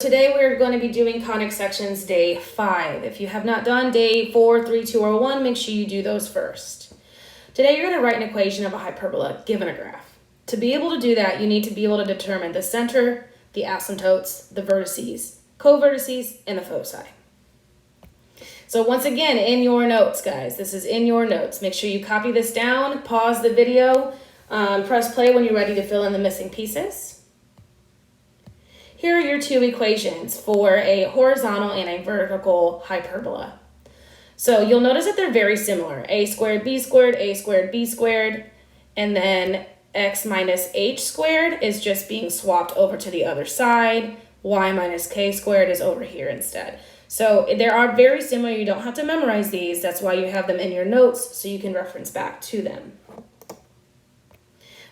Today we're going to be doing conic sections day 5. If you have not done day 4, 3, 2, or 1, make sure you do those first. Today you're going to write an equation of a hyperbola given a graph. To be able to do that, you need to be able to determine the center, the asymptotes, the vertices, co-vertices, and the foci. So once again, in your notes, guys, this is in your notes. Make sure you copy this down, pause the video, press play when you're ready to fill in the missing pieces. Here are your two equations for a horizontal and a vertical hyperbola. So you'll notice that they're very similar. A squared, B squared, and then x minus h squared is just being swapped over to the other side. Y minus k squared is over here instead. So they are very similar. You don't have to memorize these. That's why you have them in your notes so you can reference back to them.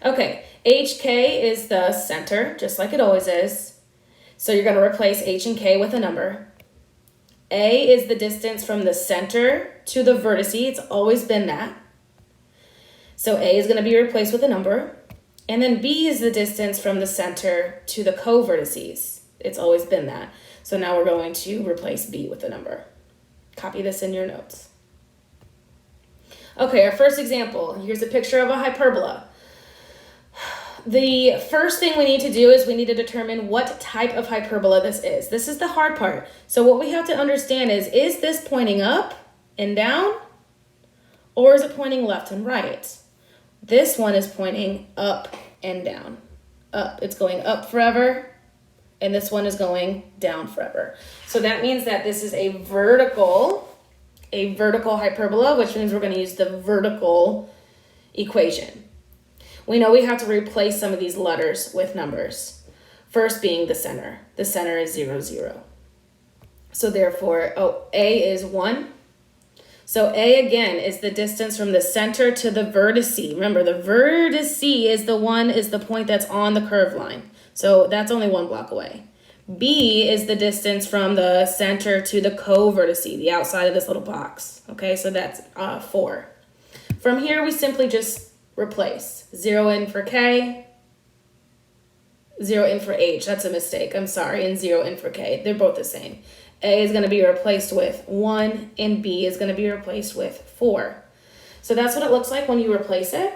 Okay, HK is the center, just like it always is. So you're going to replace H and K with a number. A is the distance from the center to the vertice. It's always been that. So A is going to be replaced with a number. And then B is the distance from the center to the co-vertices. It's always been that. So now we're going to replace B with a number. Copy this in your notes. Okay, our first example. Here's a picture of a hyperbola. The first thing we need to do is we need to determine what type of hyperbola this is. This is the hard part. So what we have to understand is this pointing up and down, or is it pointing left and right? This one is pointing up and down. Up, it's going up forever, and this one is going down forever. So that means that this is a vertical hyperbola, which means we're going to use the vertical equation. We know we have to replace some of these letters with numbers. First being the center. The center is 0, 0. So therefore, A is 1. So A again is the distance from the center to the vertice. Remember, the vertice is the point that's on the curved line. So that's only one block away. B is the distance from the center to the co-vertice, the outside of this little box. Okay, so that's 4. From here, we simply just replace 0 in for K, 0 in for H. That's a mistake. I'm sorry. And 0 in for K. They're both the same. A is going to be replaced with 1 and B is going to be replaced with 4. So that's what it looks like when you replace it.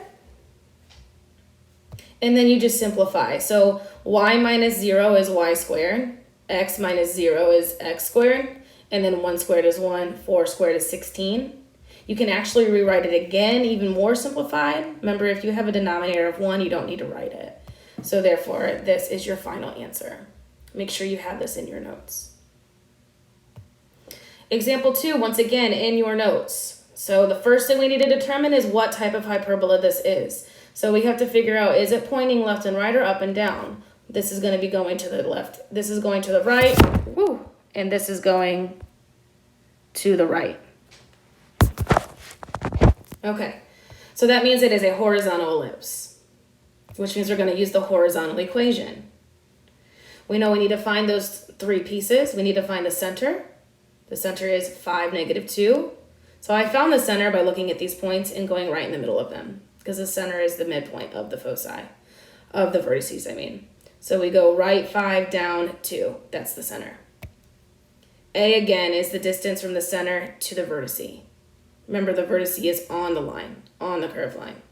And then you just simplify. So y minus 0 is y squared. X minus 0 is x squared. And then 1 squared is 1. 4 squared is 16. You can actually rewrite it again, even more simplified. Remember, if you have a denominator of 1, you don't need to write it. So therefore, this is your final answer. Make sure you have this in your notes. Example 2, once again, in your notes. So the first thing we need to determine is what type of hyperbola this is. So we have to figure out, is it pointing left and right or up and down? This is going to be going to the left. This is going to the right. Woo, and this is going to the right. Okay, so that means it is a horizontal ellipse, which means we're going to use the horizontal equation. We know we need to find those 3 pieces. We need to find the center. The center is 5, negative 2. So I found the center by looking at these points and going right in the middle of them, because the center is the midpoint of the foci, of the vertices, I mean. So we go right 5, down 2. That's the center. A, again, is the distance from the center to the vertice. Remember, the vertice is on the line, on the curved line.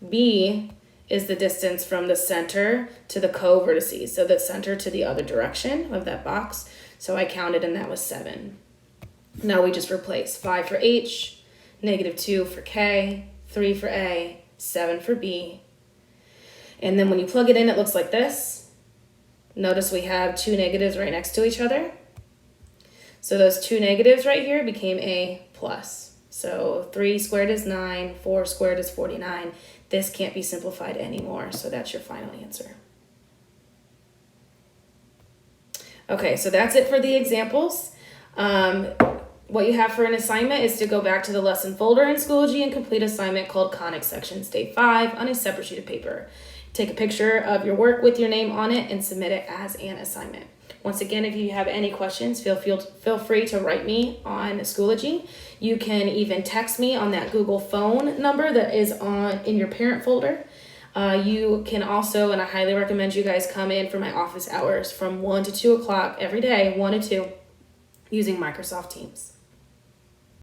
B is the distance from the center to the co-vertices, so the center to the other direction of that box. So I counted, and that was 7. Now we just replace 5 for H, negative 2 for K, 3 for A, 7 for B. And then when you plug it in, it looks like this. Notice we have 2 negatives right next to each other. So those 2 negatives right here became a plus. So 3 squared is 9, 4 squared is 49. This can't be simplified anymore, so that's your final answer. Okay, so that's it for the examples. What you have for an assignment is to go back to the lesson folder in Schoology and complete an assignment called Conic Sections Day 5 on a separate sheet of paper. Take a picture of your work with your name on it and submit it as an assignment. Once again, if you have any questions, feel free to write me on Schoology. You can even text me on that Google phone number that is in your parent folder. You can also, and I highly recommend you guys come in for my office hours from 1 to 2 o'clock every day, 1 to 2, using Microsoft Teams.